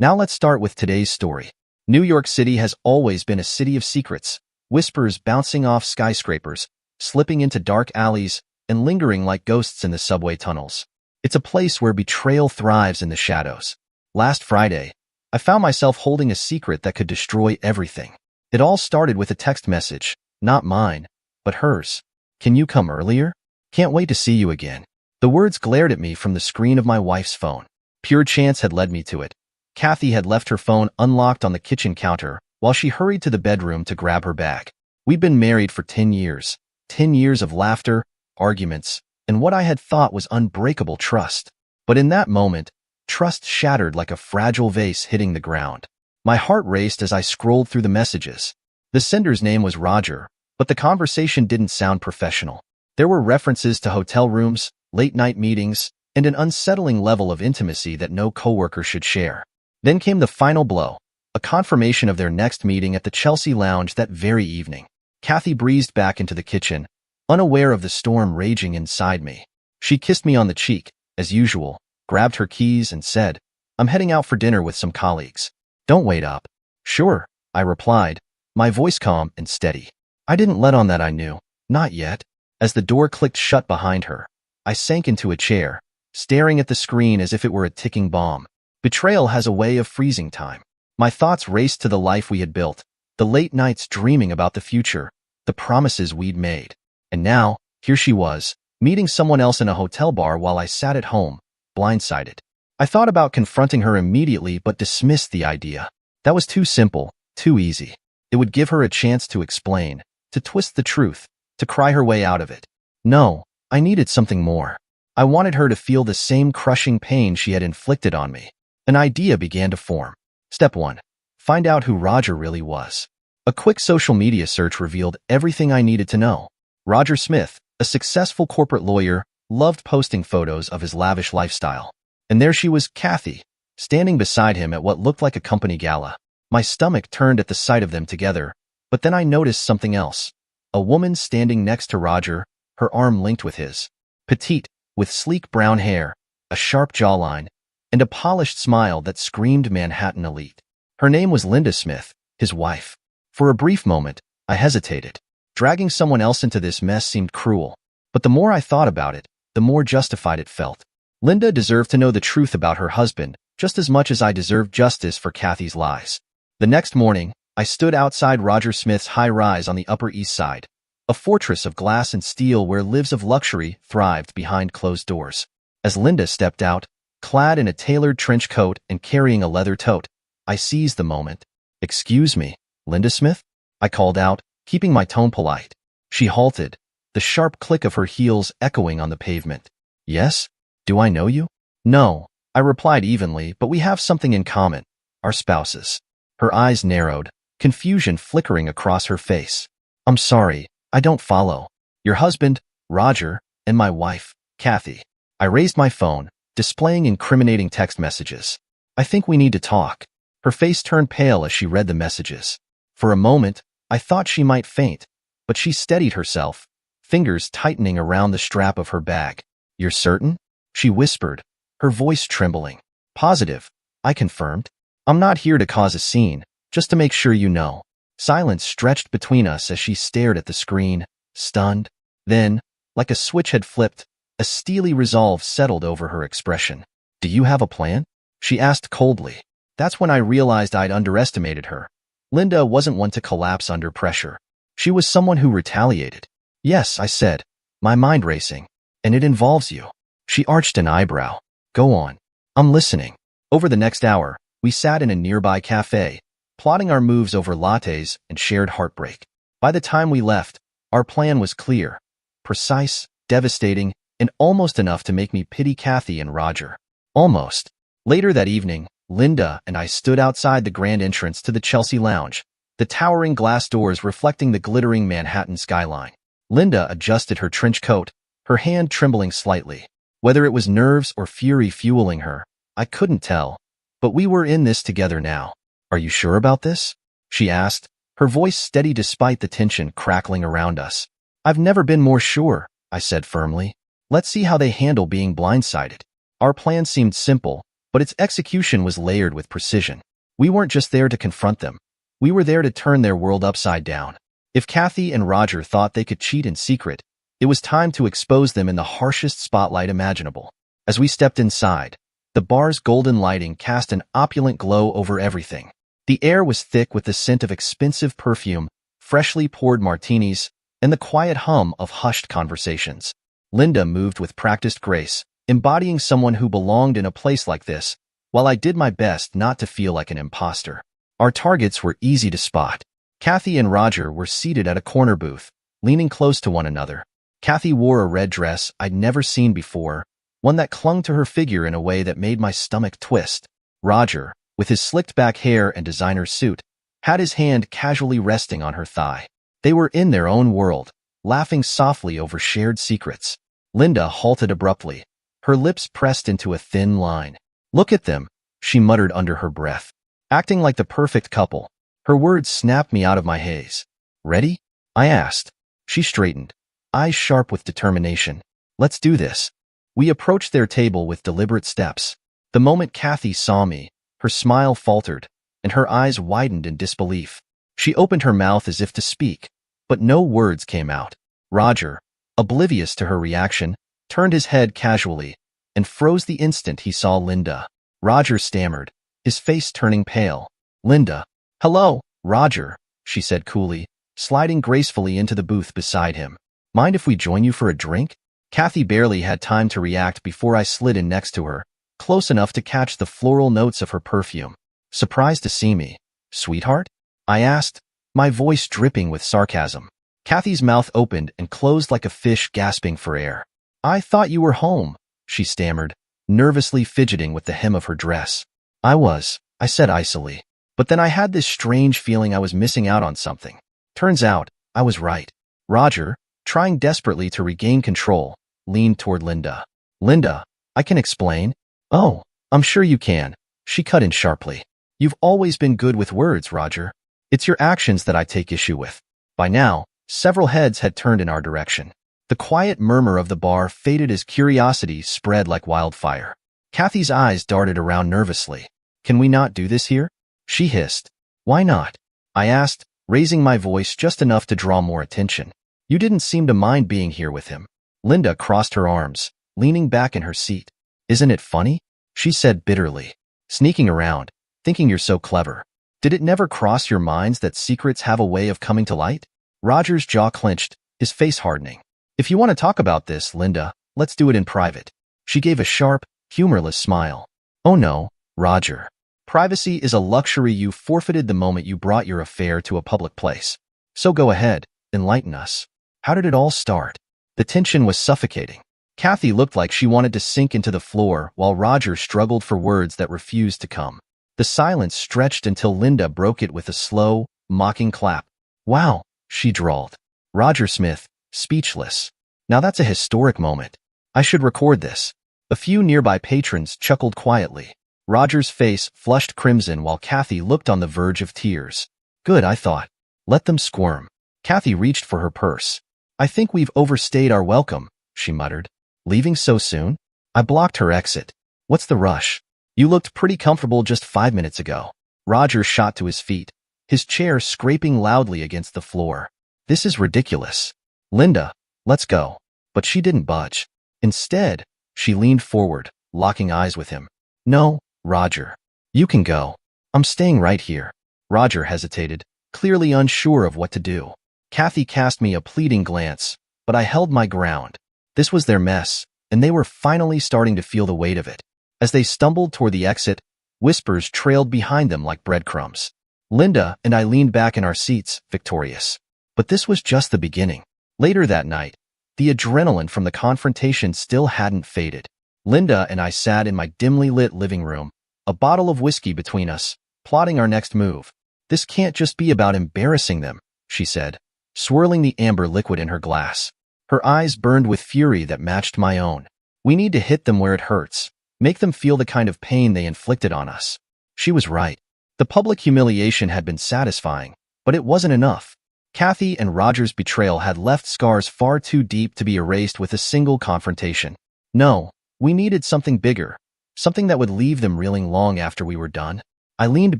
Now let's start with today's story. New York City has always been a city of secrets, whispers bouncing off skyscrapers, slipping into dark alleys, and lingering like ghosts in the subway tunnels. It's a place where betrayal thrives in the shadows. Last Friday, I found myself holding a secret that could destroy everything. It all started with a text message, not mine, but hers. "Can you come earlier? Can't wait to see you again." The words glared at me from the screen of my wife's phone. Pure chance had led me to it. Kathy had left her phone unlocked on the kitchen counter while she hurried to the bedroom to grab her bag. We'd been married for 10 years. 10 years of laughter, arguments, and what I had thought was unbreakable trust. But in that moment, trust shattered like a fragile vase hitting the ground. My heart raced as I scrolled through the messages. The sender's name was Roger, but the conversation didn't sound professional. There were references to hotel rooms, late-night meetings, and an unsettling level of intimacy that no coworker should share. Then came the final blow, a confirmation of their next meeting at the Chelsea Lounge that very evening. Kathy breezed back into the kitchen, unaware of the storm raging inside me. She kissed me on the cheek, as usual, grabbed her keys and said, "I'm heading out for dinner with some colleagues. Don't wait up." "Sure," I replied, my voice calm and steady. I didn't let on that I knew. Not yet. As the door clicked shut behind her, I sank into a chair, staring at the screen as if it were a ticking bomb. Betrayal has a way of freezing time. My thoughts raced to the life we had built, the late nights dreaming about the future, the promises we'd made. And now, here she was, meeting someone else in a hotel bar while I sat at home, blindsided. I thought about confronting her immediately but dismissed the idea. That was too simple, too easy. It would give her a chance to explain, to twist the truth, to cry her way out of it. No, I needed something more. I wanted her to feel the same crushing pain she had inflicted on me. An idea began to form. Step 1. Find out who Roger really was. A quick social media search revealed everything I needed to know. Roger Smith, a successful corporate lawyer, loved posting photos of his lavish lifestyle. And there she was, Kathy, standing beside him at what looked like a company gala. My stomach turned at the sight of them together, but then I noticed something else. A woman standing next to Roger, her arm linked with his. Petite, with sleek brown hair, a sharp jawline, and a polished smile that screamed Manhattan elite. Her name was Linda Smith, his wife. For a brief moment, I hesitated. Dragging someone else into this mess seemed cruel, but the more I thought about it, the more justified it felt. Linda deserved to know the truth about her husband, just as much as I deserved justice for Kathy's lies. The next morning, I stood outside Roger Smith's high-rise on the Upper East Side, a fortress of glass and steel where lives of luxury thrived behind closed doors. As Linda stepped out, clad in a tailored trench coat and carrying a leather tote, I seized the moment. "Excuse me, Linda Smith?" I called out, keeping my tone polite. She halted, the sharp click of her heels echoing on the pavement. "Yes? Do I know you?" "No," I replied evenly, "but we have something in common. Our spouses." Her eyes narrowed, confusion flickering across her face. "I'm sorry, I don't follow. Your husband, Roger, and my wife, Kathy." I raised my phone, displaying incriminating text messages. "I think we need to talk." Her face turned pale as she read the messages. For a moment, I thought she might faint, but she steadied herself, fingers tightening around the strap of her bag. "You're certain?" she whispered, her voice trembling. "Positive," I confirmed. "I'm not here to cause a scene, just to make sure you know." Silence stretched between us as she stared at the screen, stunned. Then, like a switch had flipped, a steely resolve settled over her expression. "Do you have a plan?" she asked coldly. That's when I realized I'd underestimated her. Linda wasn't one to collapse under pressure. She was someone who retaliated. "Yes," I said, my mind racing. "And it involves you." She arched an eyebrow. "Go on. I'm listening." Over the next hour, we sat in a nearby cafe, plotting our moves over lattes and shared heartbreak. By the time we left, our plan was clear, precise, devastating, and almost enough to make me pity Kathy and Roger. Almost. Later that evening, Linda and I stood outside the grand entrance to the Chelsea Lounge, the towering glass doors reflecting the glittering Manhattan skyline. Linda adjusted her trench coat, her hand trembling slightly. Whether it was nerves or fury fueling her, I couldn't tell. But we were in this together now. "Are you sure about this?" she asked, her voice steady despite the tension crackling around us. "I've never been more sure," I said firmly. "Let's see how they handle being blindsided." Our plan seemed simple, but its execution was layered with precision. We weren't just there to confront them. We were there to turn their world upside down. If Kathy and Roger thought they could cheat in secret, it was time to expose them in the harshest spotlight imaginable. As we stepped inside, the bar's golden lighting cast an opulent glow over everything. The air was thick with the scent of expensive perfume, freshly poured martinis, and the quiet hum of hushed conversations. Linda moved with practiced grace, embodying someone who belonged in a place like this, while I did my best not to feel like an imposter. Our targets were easy to spot. Kathy and Roger were seated at a corner booth, leaning close to one another. Kathy wore a red dress I'd never seen before, one that clung to her figure in a way that made my stomach twist. Roger, with his slicked-back hair and designer suit, had his hand casually resting on her thigh. They were in their own world, laughing softly over shared secrets. Linda halted abruptly, her lips pressed into a thin line. "Look at them," she muttered under her breath. Acting like the perfect couple, her words snapped me out of my haze. "Ready?" I asked. She straightened, eyes sharp with determination. "Let's do this." We approached their table with deliberate steps. The moment Kathy saw me, her smile faltered, and her eyes widened in disbelief. She opened her mouth as if to speak, but no words came out. Roger, oblivious to her reaction, turned his head casually and froze the instant he saw Linda. Roger stammered, his face turning pale. "Linda." "Hello, Roger," she said coolly, sliding gracefully into the booth beside him. "Mind if we join you for a drink?" Kathy barely had time to react before I slid in next to her, close enough to catch the floral notes of her perfume. "Surprised to see me, sweetheart?" I asked, my voice dripping with sarcasm. Kathy's mouth opened and closed like a fish gasping for air. "I thought you were home," she stammered, nervously fidgeting with the hem of her dress. I said icily. But then I had this strange feeling I was missing out on something. Turns out, I was right. Roger, trying desperately to regain control, leaned toward Linda. "Linda, I can explain." "Oh, I'm sure you can," she cut in sharply. "You've always been good with words, Roger. It's your actions that I take issue with." By now, several heads had turned in our direction. The quiet murmur of the bar faded as curiosity spread like wildfire. Kathy's eyes darted around nervously. "Can we not do this here?" she hissed. "Why not?" I asked, raising my voice just enough to draw more attention. "You didn't seem to mind being here with him." Linda crossed her arms, leaning back in her seat. "Isn't it funny?" she said bitterly. "Sneaking around, thinking you're so clever. Did it never cross your minds that secrets have a way of coming to light?" Roger's jaw clenched, his face hardening. "If you want to talk about this, Linda, let's do it in private." She gave a sharp, humorless smile. "Oh no, Roger. Privacy is a luxury you forfeited the moment you brought your affair to a public place. So go ahead, enlighten us. How did it all start?" The tension was suffocating. Kathy looked like she wanted to sink into the floor while Roger struggled for words that refused to come. The silence stretched until Linda broke it with a slow, mocking clap. "Wow," she drawled. Roger Smith, speechless. "Now that's a historic moment. I should record this." A few nearby patrons chuckled quietly. Roger's face flushed crimson while Kathy looked on the verge of tears. "Good," I thought. "Let them squirm." Kathy reached for her purse. "I think we've overstayed our welcome," she muttered. "Leaving so soon?" I blocked her exit. "What's the rush? You looked pretty comfortable just 5 minutes ago." Roger shot to his feet, his chair scraping loudly against the floor. "This is ridiculous. Linda, let's go." But she didn't budge. Instead, she leaned forward, locking eyes with him. "No, Roger. You can go. I'm staying right here." Roger hesitated, clearly unsure of what to do. Kathy cast me a pleading glance, but I held my ground. This was their mess, and they were finally starting to feel the weight of it. As they stumbled toward the exit, whispers trailed behind them like breadcrumbs. Linda and I leaned back in our seats, victorious. But this was just the beginning. Later that night, the adrenaline from the confrontation still hadn't faded. Linda and I sat in my dimly lit living room, a bottle of whiskey between us, plotting our next move. "This can't just be about embarrassing them," she said, swirling the amber liquid in her glass. Her eyes burned with fury that matched my own. "We need to hit them where it hurts, make them feel the kind of pain they inflicted on us." She was right. The public humiliation had been satisfying, but it wasn't enough. Kathy and Roger's betrayal had left scars far too deep to be erased with a single confrontation. No, we needed something bigger, Something that would leave them reeling long after we were done? I leaned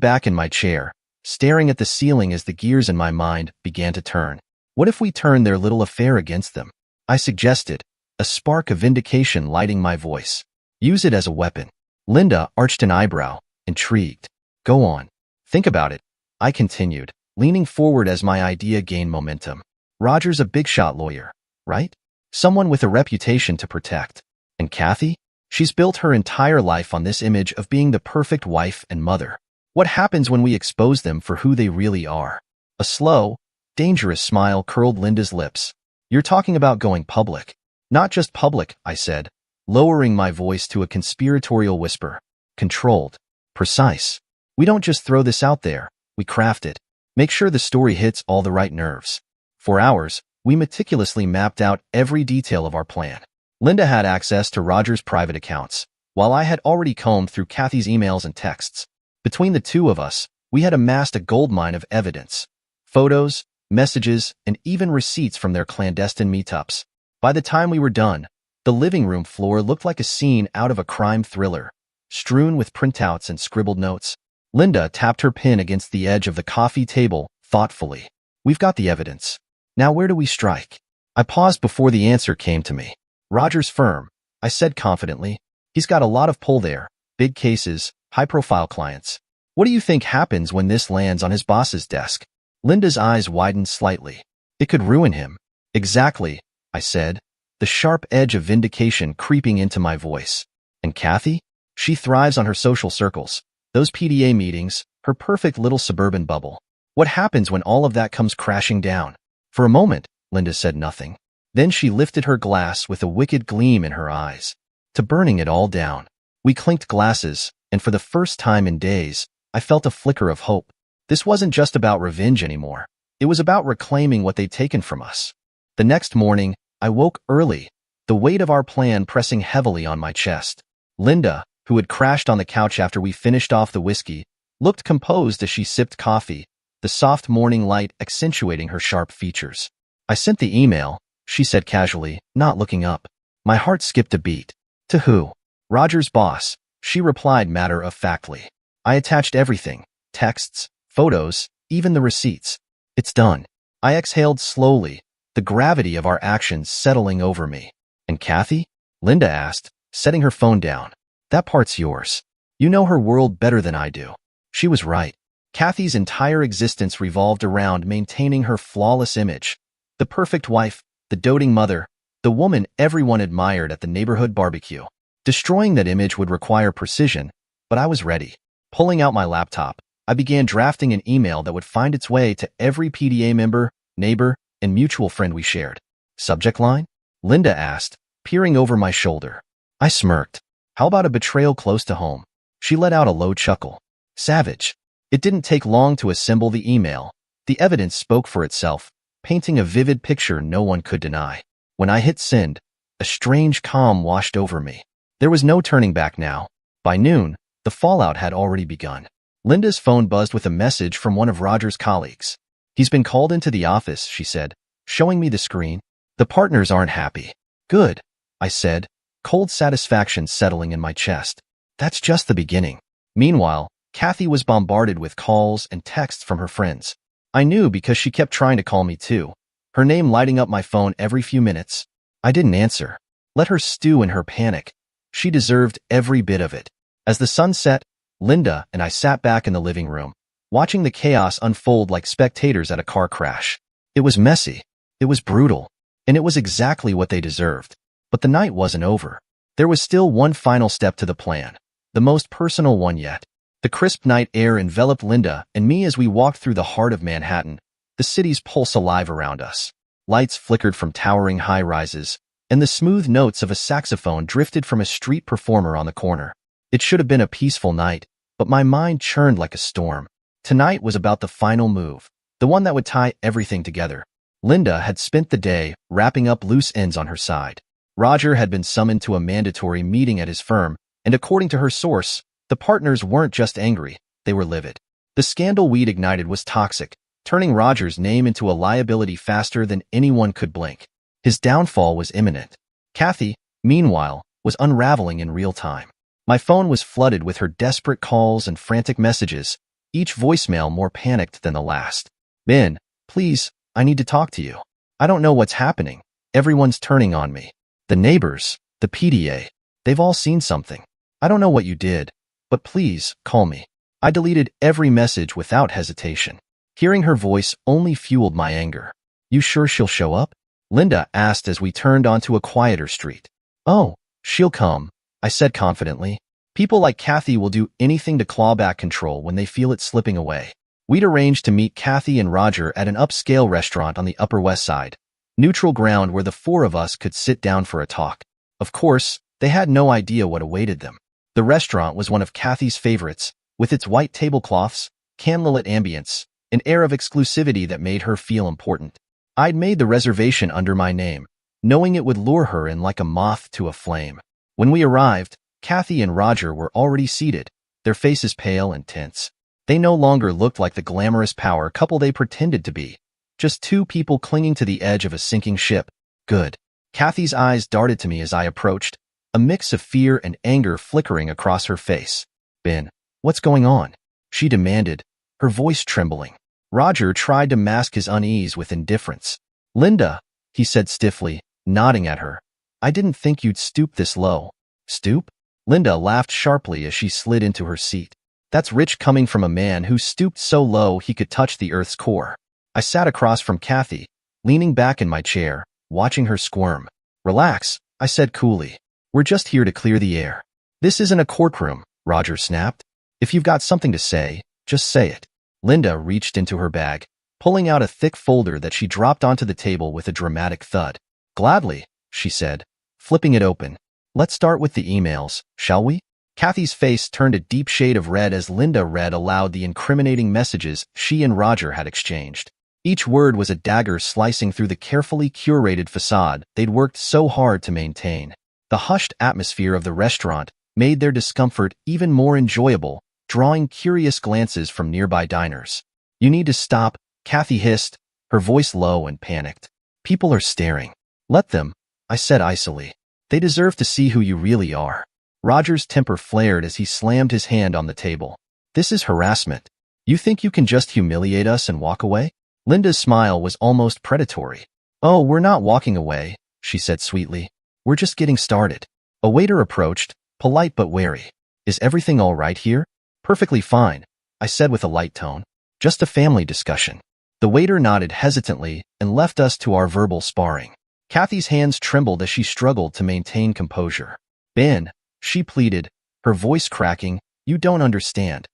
back in my chair, staring at the ceiling as the gears in my mind began to turn. What if we turned their little affair against them? I suggested, a spark of vindication lighting my voice. Use it as a weapon. Linda arched an eyebrow, intrigued. Go on. Think about it, I continued, leaning forward as my idea gained momentum. Roger's a big-shot lawyer, right? Someone with a reputation to protect. And Kathy? She's built her entire life on this image of being the perfect wife and mother. What happens when we expose them for who they really are? A slow, dangerous smile curled Linda's lips. You're talking about going public. Not just public, I said, lowering my voice to a conspiratorial whisper. Controlled. Precise. We don't just throw this out there, we craft it. Make sure the story hits all the right nerves. For hours, we meticulously mapped out every detail of our plan. Linda had access to Roger's private accounts, while I had already combed through Kathy's emails and texts. Between the two of us, we had amassed a goldmine of evidence. Photos, messages, and even receipts from their clandestine meetups. By the time we were done, the living room floor looked like a scene out of a crime thriller, strewn with printouts and scribbled notes. Linda tapped her pen against the edge of the coffee table thoughtfully. We've got the evidence. Now where do we strike? I paused before the answer came to me. Roger's firm, I said confidently. He's got a lot of pull there, big cases, high-profile clients. What do you think happens when this lands on his boss's desk? Linda's eyes widened slightly. It could ruin him. Exactly, I said, the sharp edge of vindication creeping into my voice. And Kathy? She thrives on her social circles, those PDA meetings, her perfect little suburban bubble. What happens when all of that comes crashing down? For a moment, Linda said nothing. Then she lifted her glass with a wicked gleam in her eyes. To burning it all down. We clinked glasses, and for the first time in days, I felt a flicker of hope. This wasn't just about revenge anymore. It was about reclaiming what they'd taken from us. The next morning, I woke early, the weight of our plan pressing heavily on my chest. Linda, who had crashed on the couch after we finished off the whiskey, looked composed as she sipped coffee, the soft morning light accentuating her sharp features. I sent the email, she said casually, not looking up. My heart skipped a beat. To who? Roger's boss, she replied matter-of-factly. I attached everything, texts, photos, even the receipts. It's done. I exhaled slowly, the gravity of our actions settling over me. And Kathy? Linda asked, setting her phone down. That part's yours. You know her world better than I do. She was right. Kathy's entire existence revolved around maintaining her flawless image. The perfect wife, the doting mother, the woman everyone admired at the neighborhood barbecue. Destroying that image would require precision, but I was ready. Pulling out my laptop, I began drafting an email that would find its way to every PDA member, neighbor, and mutual friend we shared. Subject line? Linda asked, peering over my shoulder. I smirked. How about a betrayal close to home? She let out a low chuckle. Savage. It didn't take long to assemble the email. The evidence spoke for itself, painting a vivid picture no one could deny. When I hit send, a strange calm washed over me. There was no turning back now. By noon, the fallout had already begun. Linda's phone buzzed with a message from one of Roger's colleagues. He's been called into the office, she said, showing me the screen. The partners aren't happy. Good, I said, cold satisfaction settling in my chest. That's just the beginning. Meanwhile, Kathy was bombarded with calls and texts from her friends. I knew because she kept trying to call me too, her name lighting up my phone every few minutes. I didn't answer. Let her stew in her panic. She deserved every bit of it. As the sun set, Linda and I sat back in the living room, watching the chaos unfold like spectators at a car crash. It was messy. It was brutal. And it was exactly what they deserved. But the night wasn't over. There was still one final step to the plan, the most personal one yet. The crisp night air enveloped Linda and me as we walked through the heart of Manhattan, the city's pulse alive around us. Lights flickered from towering high-rises, and the smooth notes of a saxophone drifted from a street performer on the corner. It should have been a peaceful night, but my mind churned like a storm. Tonight was about the final move, the one that would tie everything together. Linda had spent the day wrapping up loose ends on her side. Roger had been summoned to a mandatory meeting at his firm, and according to her source, the partners weren't just angry, they were livid. The scandal we'd ignited was toxic, turning Roger's name into a liability faster than anyone could blink. His downfall was imminent. Kathy, meanwhile, was unraveling in real time. My phone was flooded with her desperate calls and frantic messages, each voicemail more panicked than the last. Ben, please, I need to talk to you. I don't know what's happening. Everyone's turning on me. The neighbors, the PDA, they've all seen something. I don't know what you did, but please, call me. I deleted every message without hesitation. Hearing her voice only fueled my anger. You sure she'll show up? Linda asked as we turned onto a quieter street. Oh, she'll come, I said confidently. People like Kathy will do anything to claw back control when they feel it slipping away. We'd arranged to meet Kathy and Roger at an upscale restaurant on the Upper West Side, neutral ground where the four of us could sit down for a talk. Of course, they had no idea what awaited them. The restaurant was one of Kathy's favorites, with its white tablecloths, candlelit ambience, an air of exclusivity that made her feel important. I'd made the reservation under my name, knowing it would lure her in like a moth to a flame. When we arrived, Kathy and Roger were already seated, their faces pale and tense. They no longer looked like the glamorous power couple they pretended to be, just two people clinging to the edge of a sinking ship. Good. Kathy's eyes darted to me as I approached, a mix of fear and anger flickering across her face. Ben, what's going on? She demanded, her voice trembling. Roger tried to mask his unease with indifference. Linda, he said stiffly, nodding at her. I didn't think you'd stoop this low. Stoop? Linda laughed sharply as she slid into her seat. That's rich coming from a man who stooped so low he could touch the earth's core. I sat across from Kathy, leaning back in my chair, watching her squirm. Relax, I said coolly. We're just here to clear the air. This isn't a courtroom, Roger snapped. If you've got something to say, just say it. Linda reached into her bag, pulling out a thick folder that she dropped onto the table with a dramatic thud. Gladly, she said, flipping it open. Let's start with the emails, shall we? Kathy's face turned a deep shade of red as Linda read aloud the incriminating messages she and Roger had exchanged. Each word was a dagger slicing through the carefully curated facade they'd worked so hard to maintain. The hushed atmosphere of the restaurant made their discomfort even more enjoyable, drawing curious glances from nearby diners. You need to stop, Kathy hissed, her voice low and panicked. People are staring. Let them, I said icily. They deserve to see who you really are. Roger's temper flared as he slammed his hand on the table. This is harassment. You think you can just humiliate us and walk away? Linda's smile was almost predatory. Oh, we're not walking away, she said sweetly. We're just getting started. A waiter approached, polite but wary. Is everything all right here? Perfectly fine, I said with a light tone. Just a family discussion. The waiter nodded hesitantly and left us to our verbal sparring. Kathy's hands trembled as she struggled to maintain composure. Ben, she pleaded, her voice cracking, you don't understand.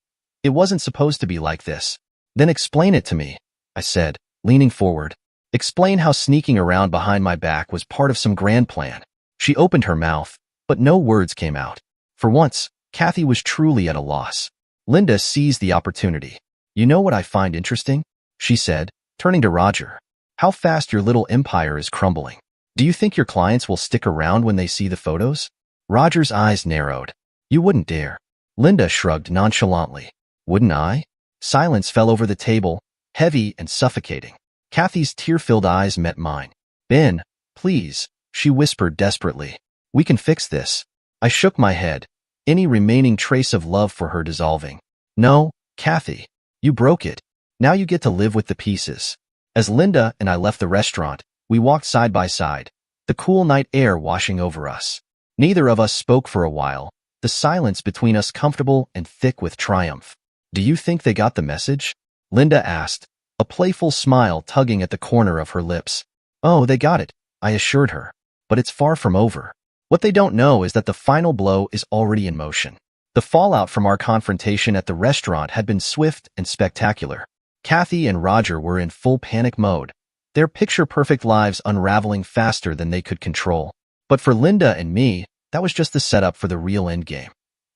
It wasn't supposed to be like this. Then explain it to me, I said, leaning forward. Explain how sneaking around behind my back was part of some grand plan. She opened her mouth, but no words came out. For once, Kathy was truly at a loss. Linda seized the opportunity. You know what I find interesting? She said, turning to Roger. How fast your little empire is crumbling. Do you think your clients will stick around when they see the photos? Roger's eyes narrowed. You wouldn't dare. Linda shrugged nonchalantly. Wouldn't I? Silence fell over the table, heavy and suffocating. Kathy's tear-filled eyes met mine. Ben, please, she whispered desperately. We can fix this. I shook my head, any remaining trace of love for her dissolving. No, Kathy, you broke it. Now you get to live with the pieces. As Linda and I left the restaurant, we walked side by side, the cool night air washing over us. Neither of us spoke for a while, the silence between us comfortable and thick with triumph. Do you think they got the message? Linda asked, a playful smile tugging at the corner of her lips. Oh, they got it, I assured her. But it's far from over. What they don't know is that the final blow is already in motion. The fallout from our confrontation at the restaurant had been swift and spectacular. Kathy and Roger were in full panic mode, their picture-perfect lives unraveling faster than they could control. But for Linda and me, that was just the setup for the real endgame.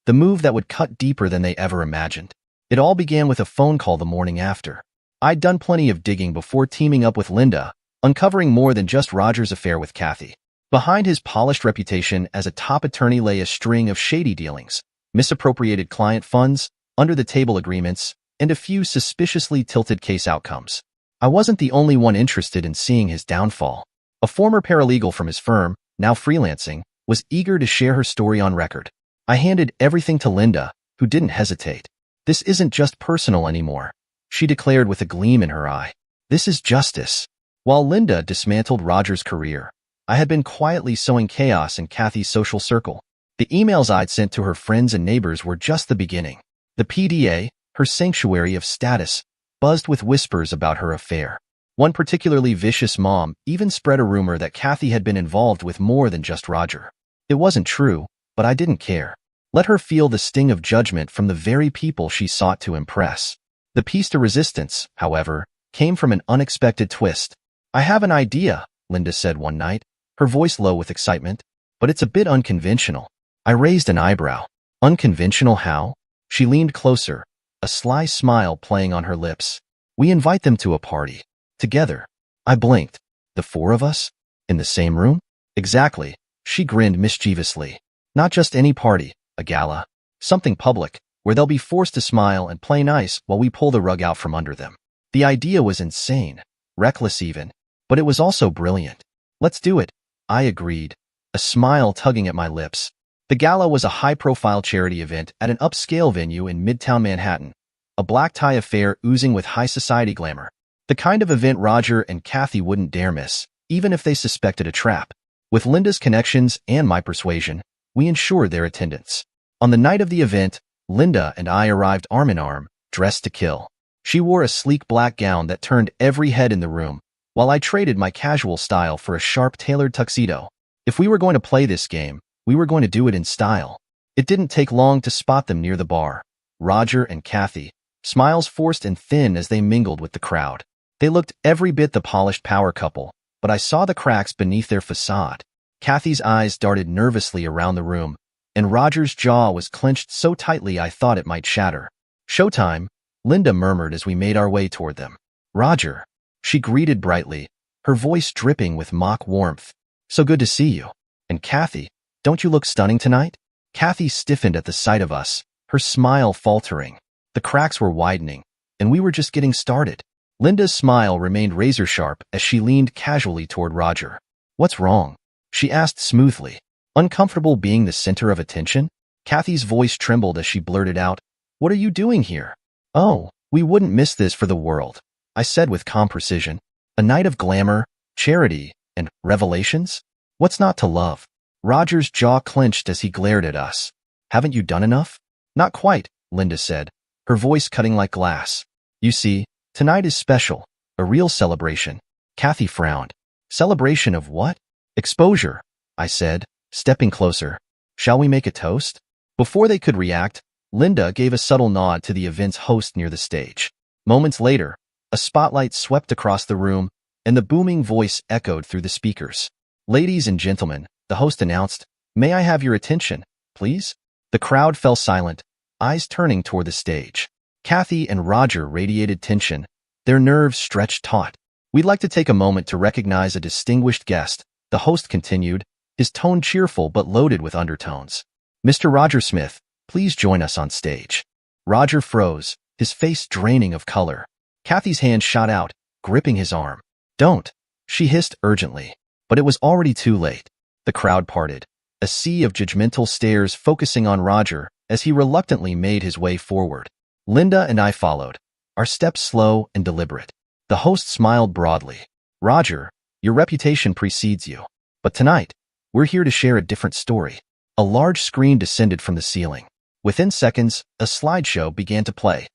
The move that would cut deeper than they ever imagined. It all began with a phone call the morning after. I'd done plenty of digging before teaming up with Linda, uncovering more than just Roger's affair with Kathy. Behind his polished reputation as a top attorney lay a string of shady dealings, misappropriated client funds, under-the-table agreements, and a few suspiciously tilted case outcomes. I wasn't the only one interested in seeing his downfall. A former paralegal from his firm, now freelancing, was eager to share her story on record. I handed everything to Linda, who didn't hesitate. This isn't just personal anymore, she declared with a gleam in her eye. This is justice. While Linda dismantled Roger's career, I had been quietly sowing chaos in Kathy's social circle. The emails I'd sent to her friends and neighbors were just the beginning. The PDA, her sanctuary of status, buzzed with whispers about her affair. One particularly vicious mom even spread a rumor that Kathy had been involved with more than just Roger. It wasn't true, but I didn't care. Let her feel the sting of judgment from the very people she sought to impress. The piece de resistance, however, came from an unexpected twist. I have an idea, Linda said one night, her voice low with excitement, but it's a bit unconventional. I raised an eyebrow. Unconventional how? She leaned closer, a sly smile playing on her lips. We invite them to a party. Together. I blinked. The four of us? In the same room? Exactly. She grinned mischievously. Not just any party, a gala. Something public, where they'll be forced to smile and play nice while we pull the rug out from under them. The idea was insane, reckless even, but it was also brilliant. Let's do it, I agreed, a smile tugging at my lips. The gala was a high-profile charity event at an upscale venue in Midtown Manhattan, a black-tie affair oozing with high society glamour. The kind of event Roger and Kathy wouldn't dare miss, even if they suspected a trap. With Linda's connections and my persuasion, we ensured their attendance. On the night of the event, Linda and I arrived arm in arm, dressed to kill. She wore a sleek black gown that turned every head in the room, while I traded my casual style for a sharp tailored tuxedo. If we were going to play this game, we were going to do it in style. It didn't take long to spot them near the bar. Roger and Kathy, smiles forced and thin as they mingled with the crowd. They looked every bit the polished power couple, but I saw the cracks beneath their facade. Kathy's eyes darted nervously around the room, and Roger's jaw was clenched so tightly I thought it might shatter. Showtime, Linda murmured as we made our way toward them. Roger, she greeted brightly, her voice dripping with mock warmth. So good to see you. And Kathy, don't you look stunning tonight? Kathy stiffened at the sight of us, her smile faltering. The cracks were widening, and we were just getting started. Linda's smile remained razor-sharp as she leaned casually toward Roger. What's wrong? She asked smoothly. Uncomfortable being the center of attention? Kathy's voice trembled as she blurted out, What are you doing here? Oh, we wouldn't miss this for the world, I said with calm precision. A night of glamour, charity, and revelations? What's not to love? Roger's jaw clenched as he glared at us. Haven't you done enough? Not quite, Linda said, her voice cutting like glass. You see, tonight is special, a real celebration. Kathy frowned. Celebration of what? Exposure, I said, stepping closer. Shall we make a toast? Before they could react, Linda gave a subtle nod to the event's host near the stage. Moments later, a spotlight swept across the room, and the booming voice echoed through the speakers. Ladies and gentlemen, the host announced, May I have your attention, please? The crowd fell silent, eyes turning toward the stage. Kathy and Roger radiated tension, their nerves stretched taut. We'd like to take a moment to recognize a distinguished guest, the host continued, his tone cheerful but loaded with undertones. Mr. Roger Smith, please join us on stage. Roger froze, his face draining of color. Kathy's hand shot out, gripping his arm. Don't, she hissed urgently. But it was already too late. The crowd parted, a sea of judgmental stares focusing on Roger as he reluctantly made his way forward. Linda and I followed, our steps slow and deliberate. The host smiled broadly. Roger, your reputation precedes you. But tonight, we're here to share a different story. A large screen descended from the ceiling. Within seconds, a slideshow began to play.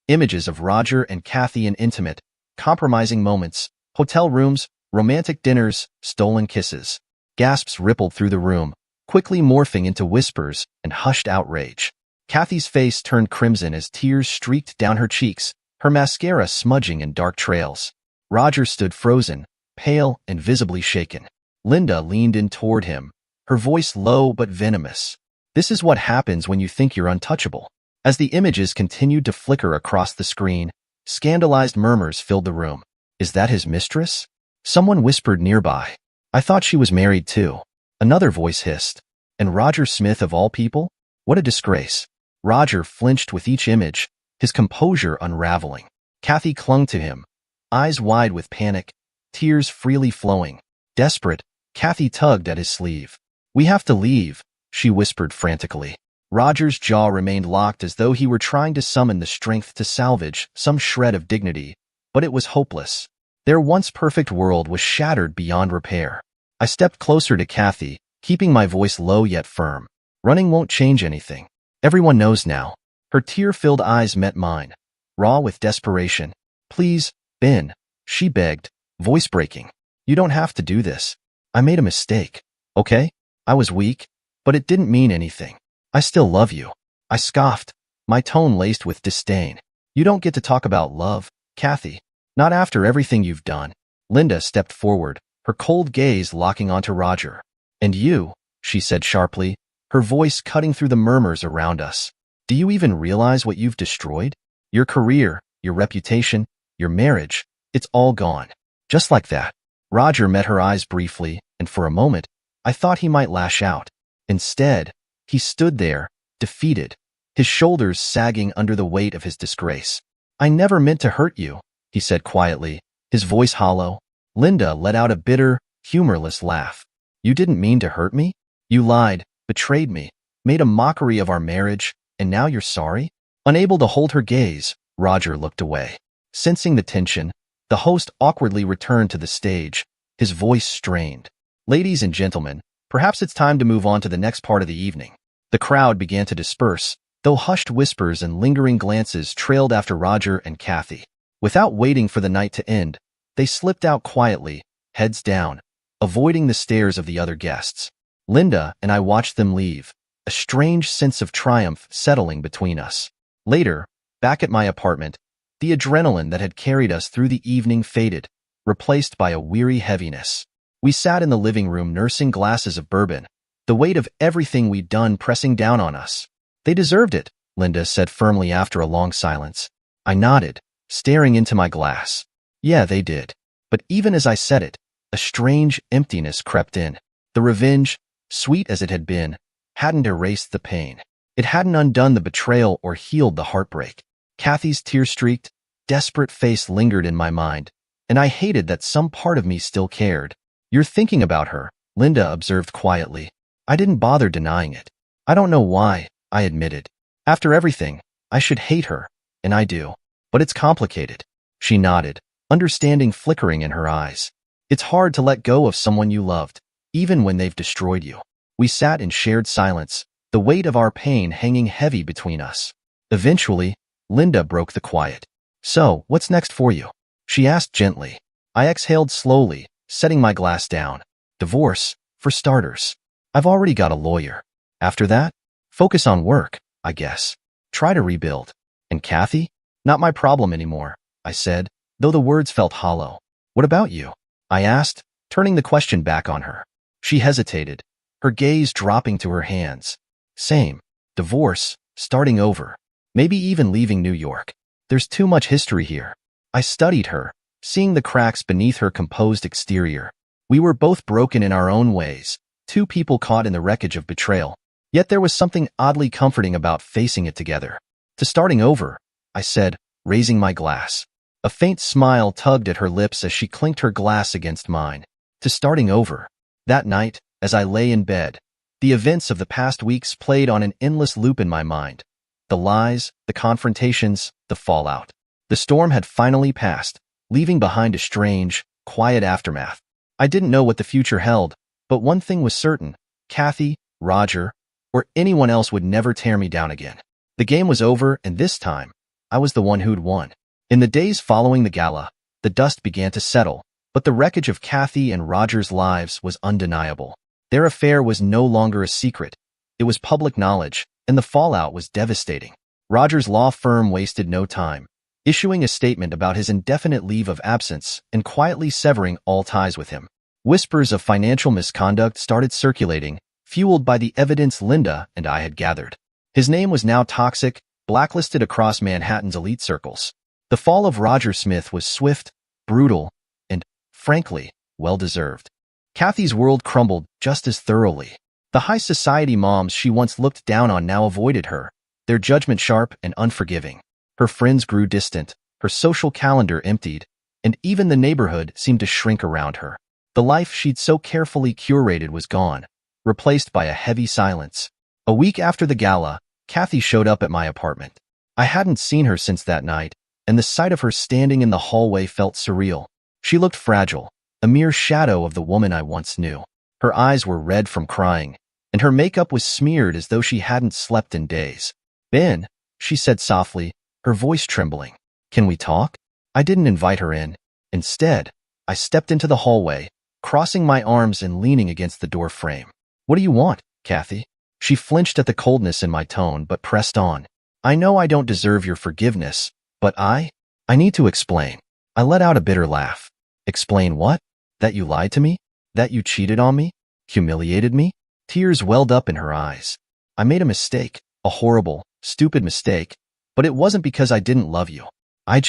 Images of Roger and Kathy in intimate, compromising moments, hotel rooms, romantic dinners, stolen kisses. Gasps rippled through the room, quickly morphing into whispers and hushed outrage. Kathy's face turned crimson as tears streaked down her cheeks, her mascara smudging in dark trails. Roger stood frozen, pale and visibly shaken. Linda leaned in toward him, her voice low but venomous. This is what happens when you think you're untouchable. As the images continued to flicker across the screen, scandalized murmurs filled the room. Is that his mistress? Someone whispered nearby. I thought she was married too. Another voice hissed. And Roger Smith of all people? What a disgrace. Roger flinched with each image, his composure unraveling. Kathy clung to him, eyes wide with panic, tears freely flowing. Desperate, Kathy tugged at his sleeve. We have to leave, she whispered frantically. Roger's jaw remained locked as though he were trying to summon the strength to salvage some shred of dignity, but it was hopeless. Their once perfect world was shattered beyond repair. I stepped closer to Kathy, keeping my voice low yet firm. Running won't change anything. Everyone knows now. Her tear-filled eyes met mine, raw with desperation. Please, Ben, she begged, voice breaking. You don't have to do this. I made a mistake, okay? I was weak, but it didn't mean anything. I still love you. I scoffed, my tone laced with disdain. You don't get to talk about love, Kathy. Not after everything you've done. Linda stepped forward, her cold gaze locking onto Roger. And you, she said sharply, her voice cutting through the murmurs around us. Do you even realize what you've destroyed? Your career, your reputation, your marriage, it's all gone. Just like that. Roger met her eyes briefly, and for a moment, I thought he might lash out. Instead, he stood there, defeated, his shoulders sagging under the weight of his disgrace. I never meant to hurt you, he said quietly, his voice hollow. Linda let out a bitter, humorless laugh. You didn't mean to hurt me? You lied, betrayed me, made a mockery of our marriage, and now you're sorry? Unable to hold her gaze, Roger looked away. Sensing the tension, the host awkwardly returned to the stage, his voice strained. Ladies and gentlemen, perhaps it's time to move on to the next part of the evening. The crowd began to disperse, though hushed whispers and lingering glances trailed after Roger and Kathy. Without waiting for the night to end, they slipped out quietly, heads down, avoiding the stares of the other guests. Linda and I watched them leave, a strange sense of triumph settling between us. Later, back at my apartment, the adrenaline that had carried us through the evening faded, replaced by a weary heaviness. We sat in the living room nursing glasses of bourbon, the weight of everything we'd done pressing down on us. They deserved it, Linda said firmly after a long silence. I nodded, staring into my glass. Yeah, they did. But even as I said it, a strange emptiness crept in. The revenge, sweet as it had been, hadn't erased the pain. It hadn't undone the betrayal or healed the heartbreak. Kathy's tear-streaked, desperate face lingered in my mind, and I hated that some part of me still cared. You're thinking about her, Linda observed quietly. I didn't bother denying it. I don't know why, I admitted. After everything, I should hate her, and I do. But it's complicated. She nodded, understanding flickering in her eyes. It's hard to let go of someone you loved, even when they've destroyed you. We sat in shared silence, the weight of our pain hanging heavy between us. Eventually, Linda broke the quiet. So, what's next for you? She asked gently. I exhaled slowly, setting my glass down. Divorce, for starters. I've already got a lawyer. After that, focus on work, I guess. Try to rebuild. And Kathy? Not my problem anymore, I said, though the words felt hollow. What about you? I asked, turning the question back on her. She hesitated, her gaze dropping to her hands. Same. Divorce, starting over. Maybe even leaving New York. There's too much history here. I studied her, seeing the cracks beneath her composed exterior. We were both broken in our own ways, two people caught in the wreckage of betrayal. Yet there was something oddly comforting about facing it together. To starting over, I said, raising my glass. A faint smile tugged at her lips as she clinked her glass against mine. To starting over. That night, as I lay in bed, the events of the past weeks played on an endless loop in my mind. The lies, the confrontations, the fallout. The storm had finally passed, leaving behind a strange, quiet aftermath. I didn't know what the future held, but one thing was certain. Kathy, Roger, or anyone else would never tear me down again. The game was over, and this time, I was the one who'd won. In the days following the gala, the dust began to settle, but the wreckage of Kathy and Roger's lives was undeniable. Their affair was no longer a secret. It was public knowledge, and the fallout was devastating. Roger's law firm wasted no time, issuing a statement about his indefinite leave of absence and quietly severing all ties with him. Whispers of financial misconduct started circulating, fueled by the evidence Linda and I had gathered. His name was now toxic, blacklisted across Manhattan's elite circles. The fall of Roger Smith was swift, brutal, and, frankly, well-deserved. Kathy's world crumbled just as thoroughly. The high society moms she once looked down on now avoided her, their judgment sharp and unforgiving. Her friends grew distant, her social calendar emptied, and even the neighborhood seemed to shrink around her. The life she'd so carefully curated was gone, replaced by a heavy silence. A week after the gala, Kathy showed up at my apartment. I hadn't seen her since that night, and the sight of her standing in the hallway felt surreal. She looked fragile, a mere shadow of the woman I once knew. Her eyes were red from crying, and her makeup was smeared as though she hadn't slept in days. "Ben," she said softly, her voice trembling. "Can we talk?" I didn't invite her in. Instead, I stepped into the hallway, crossing my arms and leaning against the door frame. "What do you want, Kathy?" She flinched at the coldness in my tone but pressed on. "I know I don't deserve your forgiveness, but I need to explain." I let out a bitter laugh. "Explain what? That you lied to me? That you cheated on me? Humiliated me?" Tears welled up in her eyes. "I made a mistake, a horrible, stupid mistake, but it wasn't because I didn't love you. I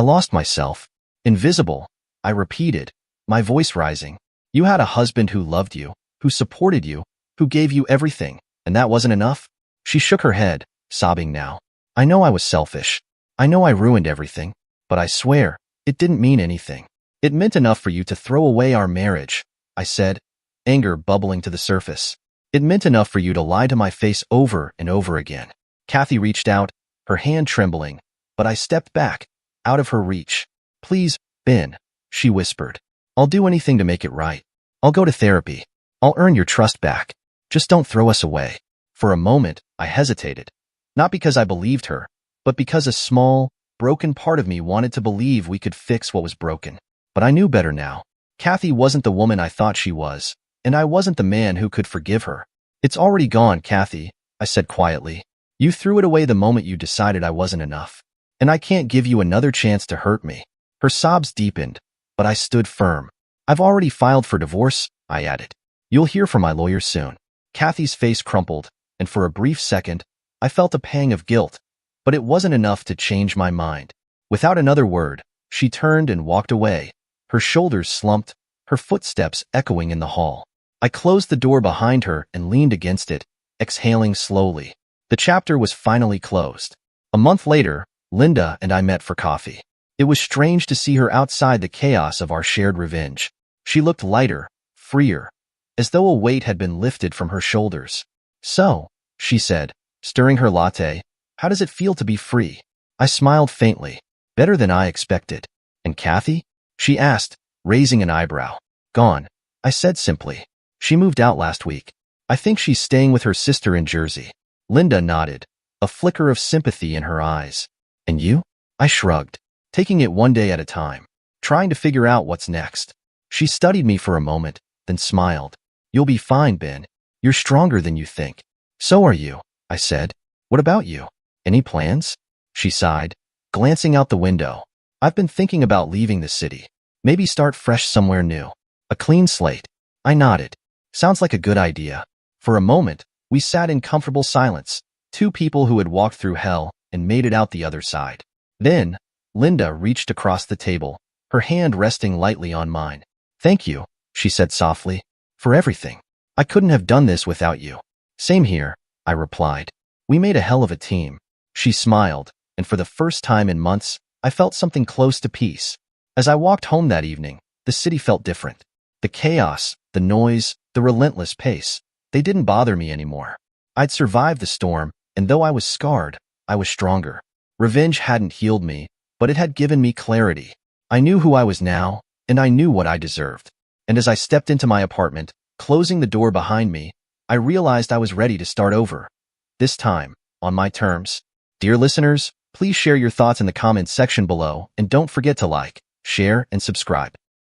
lost myself. Invisible," I repeated, my voice rising. "You had a husband who loved you, who supported you, who gave you everything, and that wasn't enough?" She shook her head, sobbing now. "I know I was selfish. I know I ruined everything, but I swear, it didn't mean anything. It meant enough for you to throw away our marriage," I said, anger bubbling to the surface. "It meant enough for you to lie to my face over and over again." Kathy reached out, her hand trembling, but I stepped back, out of her reach. "Please, Ben," she whispered. "I'll do anything to make it right. I'll go to therapy. I'll earn your trust back. Just don't throw us away." For a moment, I hesitated. Not because I believed her, but because a small, broken part of me wanted to believe we could fix what was broken. But I knew better now. Kathy wasn't the woman I thought she was, and I wasn't the man who could forgive her. "It's already gone, Kathy," I said quietly. "You threw it away the moment you decided I wasn't enough. And I can't give you another chance to hurt me." Her sobs deepened, but I stood firm. "I've already filed for divorce," I added. "You'll hear from my lawyer soon." Kathy's face crumpled, and for a brief second, I felt a pang of guilt, but it wasn't enough to change my mind. Without another word, she turned and walked away, her shoulders slumped, her footsteps echoing in the hall. I closed the door behind her and leaned against it, exhaling slowly. The chapter was finally closed. A month later, Linda and I met for coffee. It was strange to see her outside the chaos of our shared revenge. She looked lighter, freer, as though a weight had been lifted from her shoulders. "So," she said, stirring her latte, "how does it feel to be free?" I smiled faintly. "Better than I expected." "And Kathy?" she asked, raising an eyebrow. "Gone," I said simply. "She moved out last week. I think she's staying with her sister in Jersey." Linda nodded, a flicker of sympathy in her eyes. "And you?" I shrugged, taking it one day at a time, trying to figure out what's next. She studied me for a moment, then smiled. "You'll be fine, Ben. You're stronger than you think." "So are you," I said. "What about you? Any plans?" She sighed, glancing out the window. "I've been thinking about leaving the city. Maybe start fresh somewhere new. A clean slate." I nodded. "Sounds like a good idea." For a moment, we sat in comfortable silence, two people who had walked through hell and made it out the other side. Then, Linda reached across the table, her hand resting lightly on mine. "Thank you," she said softly, "for everything. I couldn't have done this without you." "Same here," I replied. "We made a hell of a team." She smiled, and for the first time in months, I felt something close to peace. As I walked home that evening, the city felt different. The chaos, the noise, the relentless pace, they didn't bother me anymore. I'd survived the storm, and though I was scarred, I was stronger. Revenge hadn't healed me, but it had given me clarity. I knew who I was now, and I knew what I deserved. And as I stepped into my apartment, closing the door behind me, I realized I was ready to start over. This time, on my terms. Dear listeners, please share your thoughts in the comments section below, and don't forget to like, share, and subscribe.